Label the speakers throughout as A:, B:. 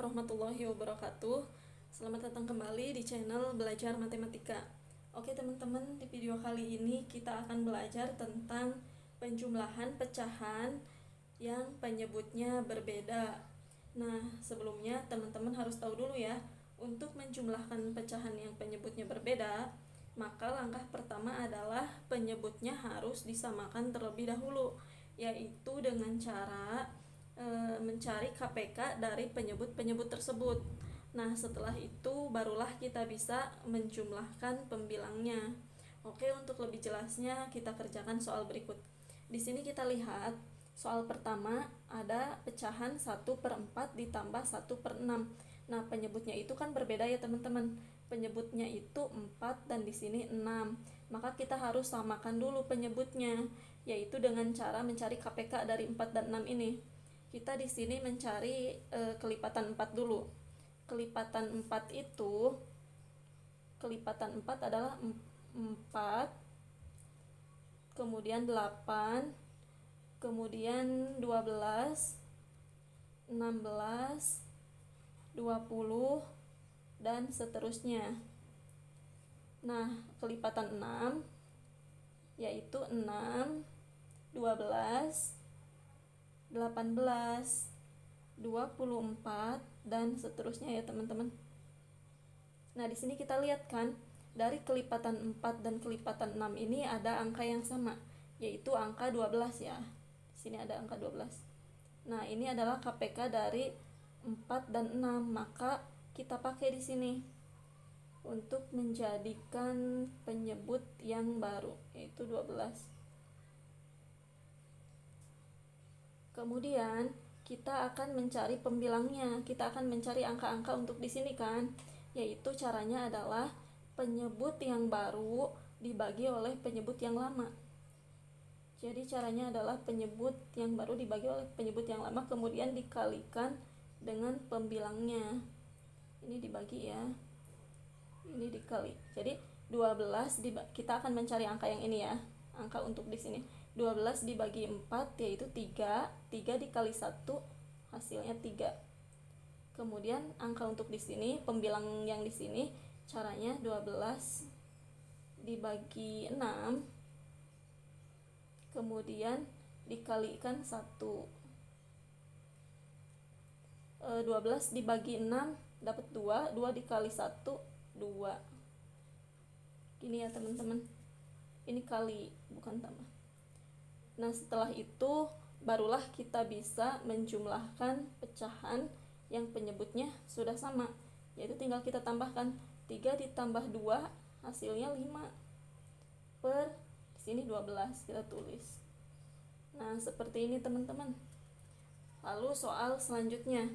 A: warahmatullahi wabarakatuh. Selamat datang kembali di channel Belajar Matematika. Oke teman-teman, di video kali ini kita akan belajar tentang penjumlahan pecahan yang penyebutnya berbeda. Nah, sebelumnya teman-teman harus tahu dulu ya, untuk menjumlahkan pecahan yang penyebutnya berbeda, maka langkah pertama adalah penyebutnya harus disamakan terlebih dahulu, yaitu dengan cara mencari KPK dari penyebut-penyebut tersebut. Nah, setelah itu barulah kita bisa menjumlahkan pembilangnya. Oke, untuk lebih jelasnya kita kerjakan soal berikut. Di sini kita lihat soal pertama ada pecahan 1/4 ditambah 1/6. Nah, penyebutnya itu kan berbeda ya teman-teman. Penyebutnya itu 4 dan di sini 6. Maka kita harus samakan dulu penyebutnya, yaitu dengan cara mencari KPK dari 4 dan 6 ini. Kita di sini mencari kelipatan 4 dulu. Kelipatan 4 itu, kelipatan 4 adalah 4, kemudian 8, kemudian 12, 16, 20, dan seterusnya. Nah, kelipatan 6 yaitu 6, 12, 18, 24, dan seterusnya ya teman-teman. Nah, di sini kita lihat kan, dari kelipatan 4 dan kelipatan 6 ini ada angka yang sama, yaitu angka 12 ya. Di sini ada angka 12. Nah, ini adalah KPK dari 4 dan 6, maka kita pakai di sini untuk menjadikan penyebut yang baru, yaitu 12. Kemudian kita akan mencari pembilangnya. Kita akan mencari angka-angka untuk di sini kan, yaitu caranya adalah penyebut yang baru dibagi oleh penyebut yang lama. Jadi caranya adalah penyebut yang baru dibagi oleh penyebut yang lama, kemudian dikalikan dengan pembilangnya. Ini dibagi ya, ini dikali. Jadi 12 kita akan mencari angka yang ini ya, angka untuk di sini. 12 dibagi 4 yaitu 3, 3 dikali 1 hasilnya 3. Kemudian angka untuk di sini, pembilang yang di sini, caranya 12 dibagi 6, kemudian dikalikan 1. 12 dibagi 6 dapat 2, 2 dikali 1, 2. Gini ya teman-teman, ini kali bukan tambah. Nah, setelah itu barulah kita bisa menjumlahkan pecahan yang penyebutnya sudah sama, yaitu tinggal kita tambahkan 3 ditambah 2 hasilnya 5 per di sini 12 kita tulis. Nah, seperti ini teman-teman. Lalu soal selanjutnya,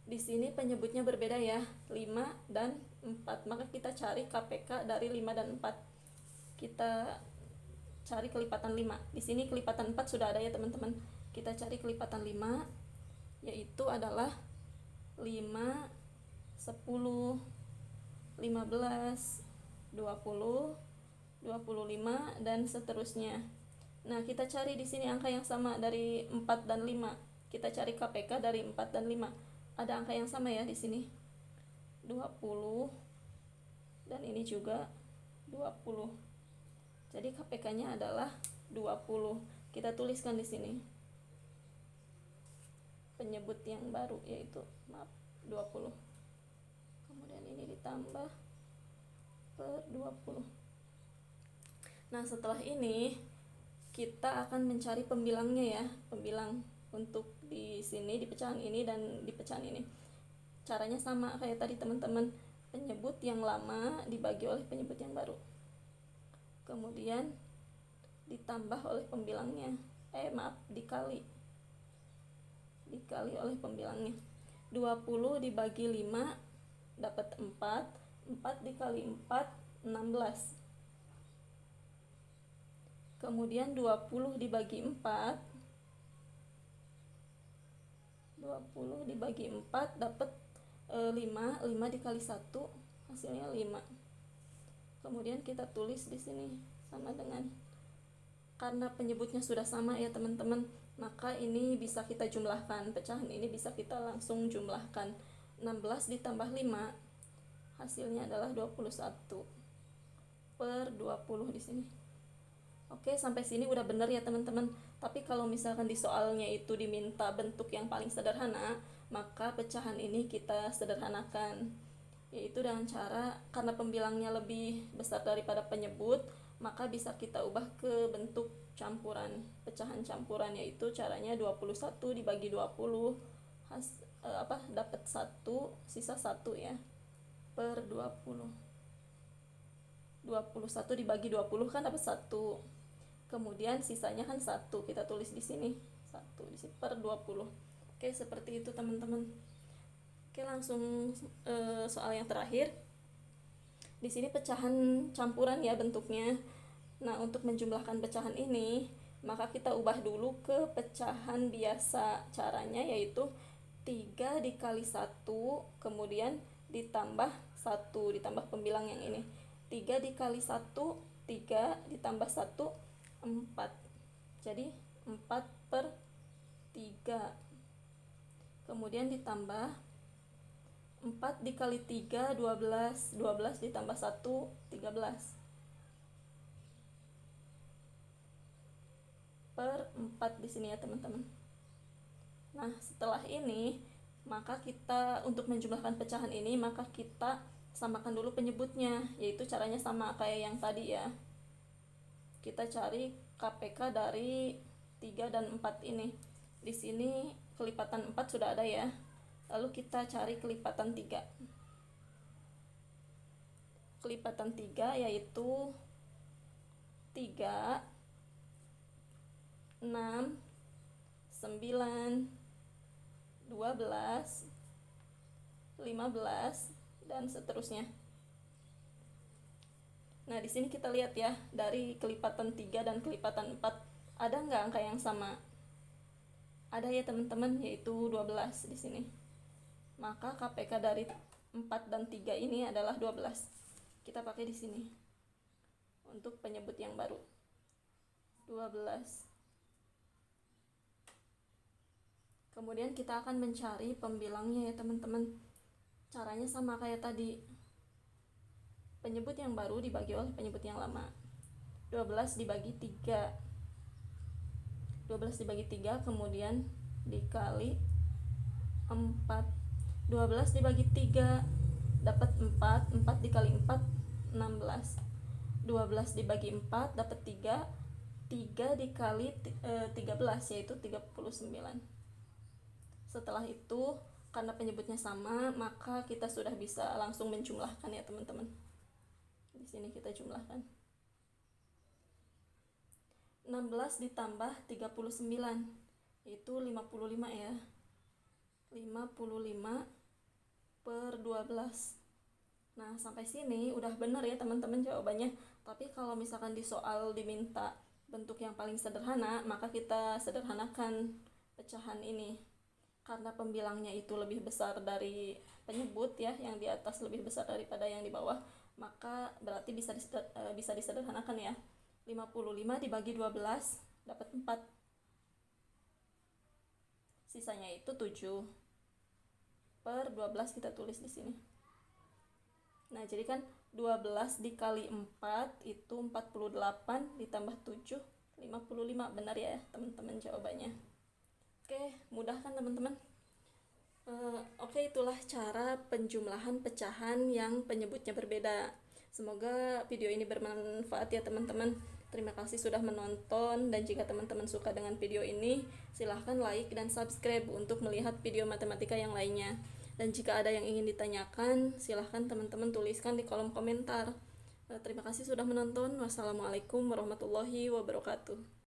A: di sini penyebutnya berbeda ya, 5 dan 4, maka kita cari KPK dari 5 dan 4. Kita cari kelipatan 5. Di sini kelipatan 4 sudah ada ya teman-teman. Kita cari kelipatan 5, yaitu adalah 5, 10, 15, 20, 25, dan seterusnya. Nah, kita cari di sini angka yang sama dari 4 dan 5. Kita cari KPK dari 4 dan 5. Ada angka yang sama ya di sini. 20 dan ini juga 20. Jadi KPK-nya adalah 20. Kita tuliskan di sini penyebut yang baru, yaitu 20. Kemudian ini ditambah per 20. Nah, setelah ini kita akan mencari pembilangnya ya, pembilang untuk di sini, di pecahan ini dan di pecahan ini. Caranya sama kayak tadi teman-teman, penyebut yang lama dibagi oleh penyebut yang baru, kemudian ditambah oleh pembilangnya, dikali oleh pembilangnya. 20 dibagi 5 dapat 4, 4 dikali 4 16. Kemudian 20 dibagi 4, 20 dibagi 4 dapat 5, 5 dikali 1 hasilnya 5. Kemudian kita tulis di sini sama dengan, karena penyebutnya sudah sama ya teman-teman, maka ini bisa kita jumlahkan, pecahan ini bisa kita langsung jumlahkan. 16 ditambah 5 hasilnya adalah 21 per 20 di sini. Oke, sampai sini udah bener ya teman-teman. Tapi kalau misalkan di soalnya itu diminta bentuk yang paling sederhana, maka pecahan ini kita sederhanakan, yaitu dengan cara, karena pembilangnya lebih besar daripada penyebut, maka bisa kita ubah ke bentuk campuran, pecahan campuran, yaitu caranya 21 dibagi 20 dapat 1, sisa 1 ya, per 20. 21 dibagi 20 kan dapat 1. Kemudian sisanya kan 1, kita tulis di sini 1 di sini per 20. Oke, seperti itu teman-teman. Oke, langsung soal yang terakhir. Di sini pecahan campuran ya bentuknya. Nah, untuk menjumlahkan pecahan ini, maka kita ubah dulu ke pecahan biasa. Caranya yaitu 3 dikali 1, kemudian ditambah 1, ditambah pembilang yang ini. 3 dikali 1, 3 ditambah 1, 4. Jadi 4 per 3. Kemudian ditambah 4 dikali 3, 12. 12 ditambah 1, 13. Per 4 di sini ya teman-teman. Nah, setelah ini, maka kita untuk menjumlahkan pecahan ini, maka kita samakan dulu penyebutnya, yaitu caranya sama kayak yang tadi ya. Kita cari KPK dari 3 dan 4 ini. Di sini kelipatan 4 sudah ada ya. Lalu kita cari kelipatan 3. Kelipatan 3 yaitu 3, 6, 9, 12, 15, dan seterusnya. Nah, di sini kita lihat ya, dari kelipatan 3 dan kelipatan 4, ada nggak angka yang sama? Ada ya teman-teman, yaitu 12 di sini. Maka KPK dari 4 dan 3 ini adalah 12. Kita pakai di sini untuk penyebut yang baru. 12. Kemudian kita akan mencari pembilangnya ya teman-teman. Caranya sama kayak tadi. Penyebut yang baru dibagi oleh penyebut yang lama. 12 dibagi 3. 12 dibagi 3 kemudian dikali 4. 12 dibagi 3 dapat 4. 4 dikali 4, 16. 12 dibagi 4 dapat 3. 3 dikali 13 yaitu 39. Setelah itu, karena penyebutnya sama, maka kita sudah bisa langsung menjumlahkan ya teman-teman. Di sini kita jumlahkan. 16 ditambah 39 yaitu 55 ya. 55 per 12. Nah, sampai sini udah benar ya teman-teman jawabannya. Tapi kalau misalkan di soal diminta bentuk yang paling sederhana, maka kita sederhanakan pecahan ini. Karena pembilangnya itu lebih besar dari penyebut ya, yang di atas lebih besar daripada yang di bawah, maka berarti bisa disederhanakan ya. 55 dibagi 12 dapat 4. Sisanya itu 7 per 12 kita tulis di sini. Nah, jadi kan 12 dikali 4 itu 48 ditambah 7, 55. Benar ya teman-teman jawabannya. Oke, mudah kan teman-teman? Oke, itulah cara penjumlahan pecahan yang penyebutnya berbeda. Semoga video ini bermanfaat ya teman-teman. Terima kasih sudah menonton, dan jika teman-teman suka dengan video ini, silahkan like dan subscribe untuk melihat video matematika yang lainnya. Dan jika ada yang ingin ditanyakan, silahkan teman-teman tuliskan di kolom komentar. Terima kasih sudah menonton. Wassalamualaikum warahmatullahi wabarakatuh.